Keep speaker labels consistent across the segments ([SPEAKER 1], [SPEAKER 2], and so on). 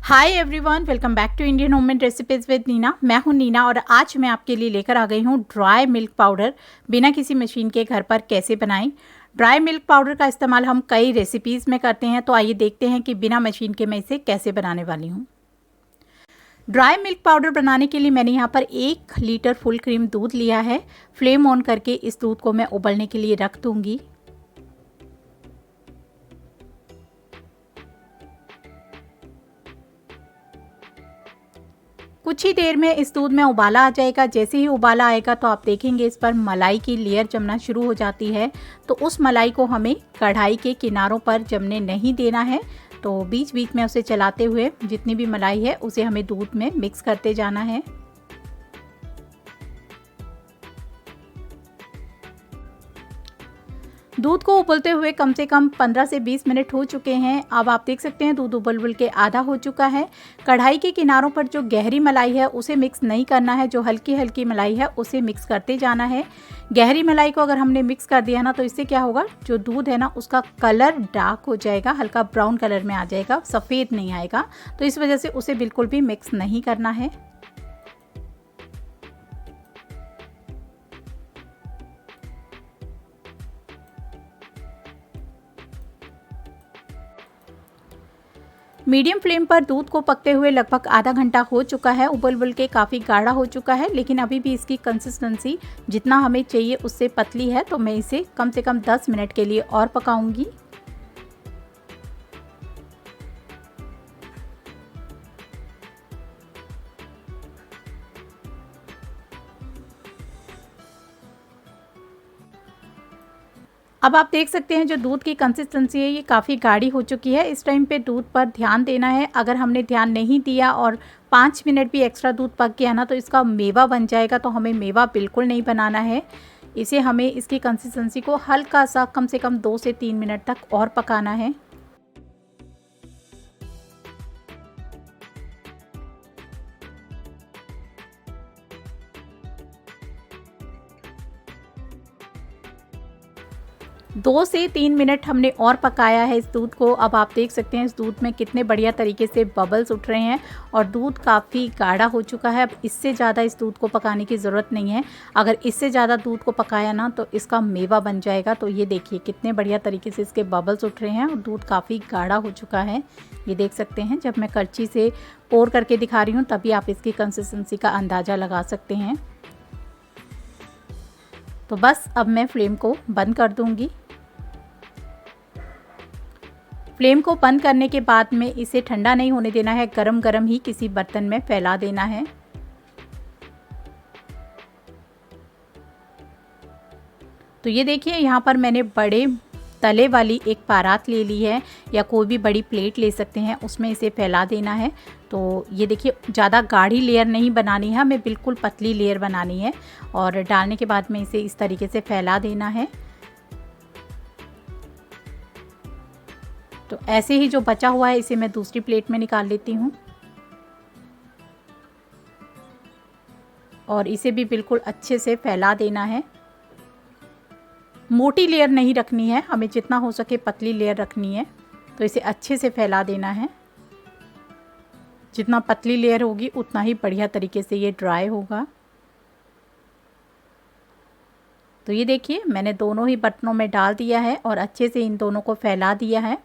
[SPEAKER 1] Hi everyone, welcome back to Indian homemade recipes with Neena. मैं हूं नीना और आज मैं आपके लिए लेकर आ गई हूं ड्राई मिल्क पाउडर बिना किसी मशीन के घर पर कैसे बनाएं। ड्राई मिल्क पाउडर का इस्तेमाल हम कई रेसिपीज़ में करते हैं, तो आइए देखते हैं कि बिना मशीन के मैं इसे कैसे बनाने वाली हूँ। ड्राई मिल्क पाउडर बनाने के लिए मैंने यहाँ पर 1 लीटर फुल क्रीम दूध लिया है। फ्लेम ऑन करके इस दूध को मैं उबलने के लिए रख दूँगी। कुछ ही देर में इस दूध में उबाला आ जाएगा। जैसे ही उबाला आएगा तो आप देखेंगे इस पर मलाई की लेयर जमना शुरू हो जाती है। तो उस मलाई को हमें कढ़ाई के किनारों पर जमने नहीं देना है। तो बीच बीच में उसे चलाते हुए जितनी भी मलाई है उसे हमें दूध में मिक्स करते जाना है। दूध को उबलते हुए कम से कम 15 से 20 मिनट हो चुके हैं। अब आप देख सकते हैं दूध उबल के आधा हो चुका है। कढ़ाई के किनारों पर जो गहरी मलाई है उसे मिक्स नहीं करना है, जो हल्की हल्की मलाई है उसे मिक्स करते जाना है। गहरी मलाई को अगर हमने मिक्स कर दिया ना तो इससे क्या होगा, जो दूध है ना उसका कलर डार्क हो जाएगा, हल्का ब्राउन कलर में आ जाएगा, सफ़ेद नहीं आएगा। तो इस वजह से उसे बिल्कुल भी मिक्स नहीं करना है। मीडियम फ्लेम पर दूध को पकते हुए लगभग आधा घंटा हो चुका है। उबल के काफ़ी गाढ़ा हो चुका है, लेकिन अभी भी इसकी कंसिस्टेंसी जितना हमें चाहिए उससे पतली है। तो मैं इसे कम से कम 10 मिनट के लिए और पकाऊंगी। अब आप देख सकते हैं जो दूध की कंसिस्टेंसी है ये काफ़ी गाढ़ी हो चुकी है। इस टाइम पे दूध पर ध्यान देना है। अगर हमने ध्यान नहीं दिया और 5 मिनट भी एक्स्ट्रा दूध पक गया ना तो इसका मेवा बन जाएगा। तो हमें मेवा बिल्कुल नहीं बनाना है। इसे हमें इसकी कंसिस्टेंसी को हल्का सा कम से कम 2 से 3 मिनट तक और पकाना है। 2 से 3 मिनट हमने और पकाया है इस दूध को। अब आप देख सकते हैं इस दूध में कितने बढ़िया तरीके से बबल्स उठ रहे हैं और दूध काफ़ी गाढ़ा हो चुका है। अब इससे ज़्यादा इस दूध को पकाने की ज़रूरत नहीं है। अगर इससे ज़्यादा दूध को पकाया ना तो इसका मेवा बन जाएगा। तो ये देखिए कितने बढ़िया तरीके से इसके बबल्स उठ रहे हैं और दूध काफ़ी गाढ़ा हो चुका है। ये देख सकते हैं, जब मैं करछी से पोर करके दिखा रही हूँ तभी आप इसकी कंसिस्टेंसी का अंदाज़ा लगा सकते हैं। तो बस अब मैं फ्लेम को बंद कर दूँगी। फ्लेम को बंद करने के बाद में इसे ठंडा नहीं होने देना है, गरम गरम ही किसी बर्तन में फैला देना है। तो ये देखिए यहाँ पर मैंने बड़े तले वाली एक परात ले ली है, या कोई भी बड़ी प्लेट ले सकते हैं, उसमें इसे फैला देना है। तो ये देखिए ज़्यादा गाढ़ी लेयर नहीं बनानी है, हमें बिल्कुल पतली लेयर बनानी है। और डालने के बाद में इसे इस तरीके से फैला देना है। तो ऐसे ही जो बचा हुआ है इसे मैं दूसरी प्लेट में निकाल लेती हूँ और इसे भी बिल्कुल अच्छे से फैला देना है। मोटी लेयर नहीं रखनी है, हमें जितना हो सके पतली लेयर रखनी है। तो इसे अच्छे से फैला देना है। जितना पतली लेयर होगी उतना ही बढ़िया तरीके से ये ड्राई होगा। तो ये देखिए मैंने दोनों ही बर्तनों में डाल दिया है और अच्छे से इन दोनों को फैला दिया है।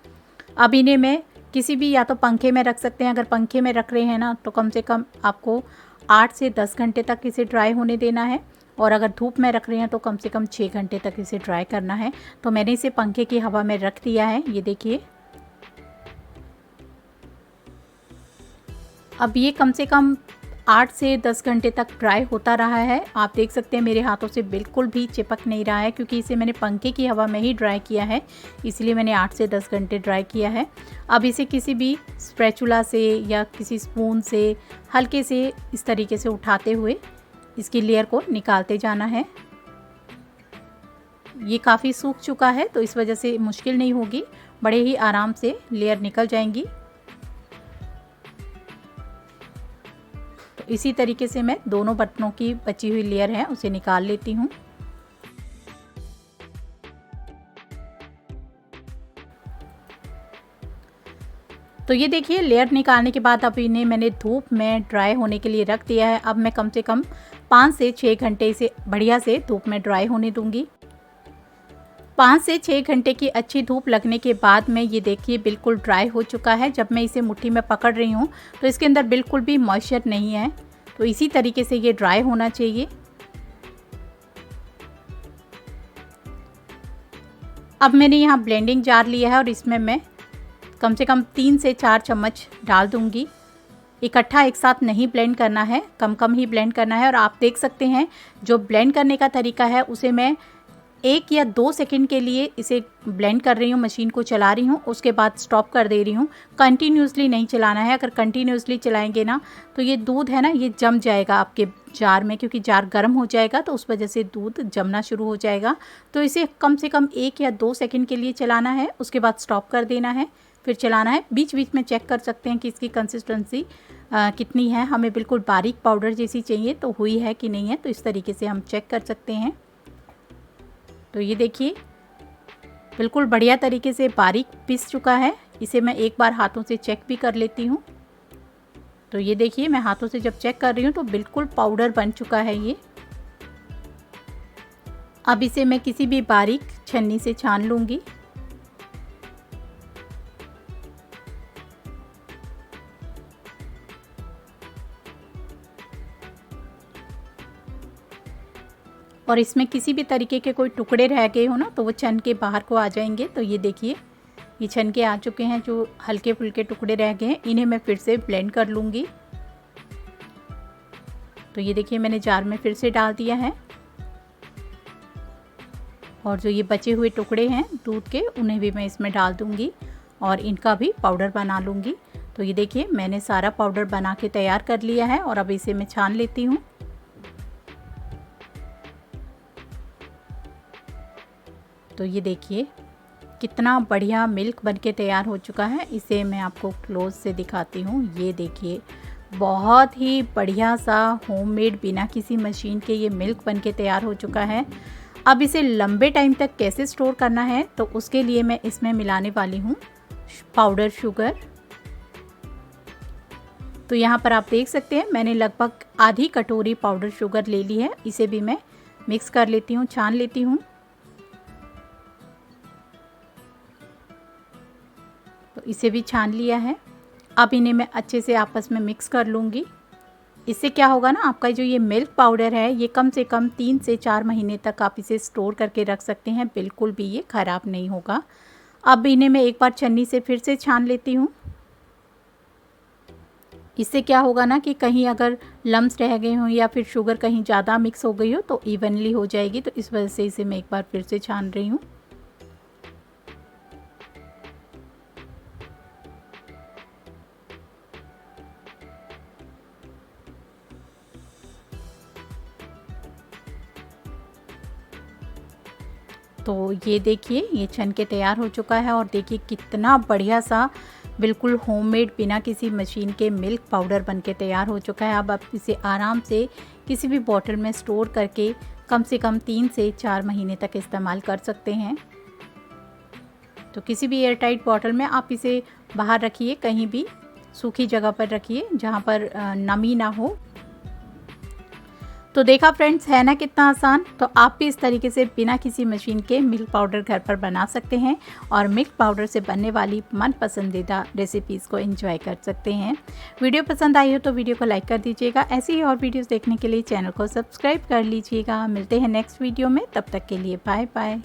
[SPEAKER 1] अब इन्हें मैं किसी भी, या तो पंखे में रख सकते हैं। अगर पंखे में रख रहे हैं ना तो कम से कम आपको 8 से 10 घंटे तक इसे ड्राई होने देना है। और अगर धूप में रख रहे हैं तो कम से कम 6 घंटे तक इसे ड्राई करना है। तो मैंने इसे पंखे की हवा में रख दिया है। ये देखिए अब ये कम से कम 8 से 10 घंटे तक ड्राई होता रहा है। आप देख सकते हैं मेरे हाथों से बिल्कुल भी चिपक नहीं रहा है, क्योंकि इसे मैंने पंखे की हवा में ही ड्राई किया है, इसलिए मैंने 8 से 10 घंटे ड्राई किया है। अब इसे किसी भी स्पैचुला से या किसी स्पून से हल्के से इस तरीके से उठाते हुए इसकी लेयर को निकालते जाना है। ये काफ़ी सूख चुका है तो इस वजह से मुश्किल नहीं होगी, बड़े ही आराम से लेयर निकल जाएंगी। तो इसी तरीके से मैं दोनों बर्तनों की बची हुई लेयर है उसे निकाल लेती हूँ। तो ये देखिए लेयर निकालने के बाद अब इन्हें मैंने धूप में ड्राई होने के लिए रख दिया है। अब मैं कम से कम 5 से 6 घंटे इसे बढ़िया से धूप में ड्राई होने दूंगी। 5 से 6 घंटे की अच्छी धूप लगने के बाद में ये देखिए बिल्कुल ड्राई हो चुका है। जब मैं इसे मुट्ठी में पकड़ रही हूँ तो इसके अंदर बिल्कुल भी मॉइस्चर नहीं है। तो इसी तरीके से ये ड्राई होना चाहिए। अब मैंने यहाँ ब्लेंडिंग जार लिया है और इसमें मैं कम से कम 3 से 4 चम्मच डाल दूंगी। इकट्ठा एक साथ नहीं ब्लेंड करना है, कम कम ही ब्लेंड करना है। और आप देख सकते हैं जो ब्लेंड करने का तरीका है उसे मैं 1 या 2 सेकंड के लिए इसे ब्लेंड कर रही हूँ, मशीन को चला रही हूँ, उसके बाद स्टॉप कर दे रही हूँ। कंटिन्यूसली नहीं चलाना है। अगर कंटिन्यूसली चलाएंगे ना तो ये दूध है ना ये जम जाएगा आपके जार में, क्योंकि जार गर्म हो जाएगा तो उस वजह से दूध जमना शुरू हो जाएगा। तो इसे कम से कम 1 या 2 सेकंड के लिए चलाना है, उसके बाद स्टॉप कर देना है, फिर चलाना है। बीच बीच में चेक कर सकते हैं कि इसकी कंसिस्टेंसी कितनी है। हमें बिल्कुल बारीक पाउडर जैसी चाहिए तो हुई है कि नहीं है, तो इस तरीके से हम चेक कर सकते हैं। तो ये देखिए बिल्कुल बढ़िया तरीके से बारीक पिस चुका है। इसे मैं एक बार हाथों से चेक भी कर लेती हूँ। तो ये देखिए मैं हाथों से जब चेक कर रही हूँ तो बिल्कुल पाउडर बन चुका है ये। अब इसे मैं किसी भी बारीक छन्नी से छान लूँगी। और इसमें किसी भी तरीके के कोई टुकड़े रह गए हो ना तो वो छन के बाहर को आ जाएंगे। तो ये देखिए ये छन के आ चुके हैं। जो हल्के फुल्के टुकड़े रह गए हैं इन्हें मैं फिर से ब्लेंड कर लूँगी। तो ये देखिए मैंने जार में फिर से डाल दिया है। और जो ये बचे हुए टुकड़े हैं दूध के उन्हें भी मैं इसमें डाल दूँगी और इनका भी पाउडर बना लूँगी। तो ये देखिए मैंने सारा पाउडर बना के तैयार कर लिया है और अब इसे मैं छान लेती हूँ। तो ये देखिए कितना बढ़िया मिल्क बनके तैयार हो चुका है। इसे मैं आपको क्लोज से दिखाती हूँ। ये देखिए बहुत ही बढ़िया सा होममेड बिना किसी मशीन के ये मिल्क बनके तैयार हो चुका है। अब इसे लंबे टाइम तक कैसे स्टोर करना है तो उसके लिए मैं इसमें मिलाने वाली हूँ पाउडर शुगर। तो यहाँ पर आप देख सकते हैं मैंने लगभग आधी कटोरी पाउडर शुगर ले ली है। इसे भी मैं मिक्स कर लेती हूँ, छान लेती हूँ। तो इसे भी छान लिया है। अब इन्हें मैं अच्छे से आपस में मिक्स कर लूँगी। इससे क्या होगा ना आपका जो ये मिल्क पाउडर है ये कम से कम 3 से 4 महीने तक आप इसे स्टोर करके रख सकते हैं, बिल्कुल भी ये ख़राब नहीं होगा। अब इन्हें मैं एक बार छन्नी से फिर से छान लेती हूँ। इससे क्या होगा ना कि कहीं अगर लम्स रह गए हों या फिर शुगर कहीं ज़्यादा मिक्स हो गई हो तो इवनली हो जाएगी। तो इस वजह से इसे मैं एक बार फिर से छान रही हूँ। तो ये देखिए ये छन के तैयार हो चुका है और देखिए कितना बढ़िया सा बिल्कुल होममेड बिना किसी मशीन के मिल्क पाउडर बनके तैयार हो चुका है। अब आप इसे आराम से किसी भी बॉटल में स्टोर करके कम से कम 3 से 4 महीने तक इस्तेमाल कर सकते हैं। तो किसी भी एयरटाइट बॉटल में आप इसे बाहर रखिए, कहीं भी सूखी जगह पर रखिए जहाँ पर नमी ना हो। तो देखा फ्रेंड्स है ना कितना आसान। तो आप भी इस तरीके से बिना किसी मशीन के मिल्क पाउडर घर पर बना सकते हैं और मिल्क पाउडर से बनने वाली मन पसंदीदा रेसिपीज़ को एंजॉय कर सकते हैं। वीडियो पसंद आई हो तो वीडियो को लाइक कर दीजिएगा। ऐसी ही और वीडियोस देखने के लिए चैनल को सब्सक्राइब कर लीजिएगा। मिलते हैं नेक्स्ट वीडियो में, तब तक के लिए बाय बाय।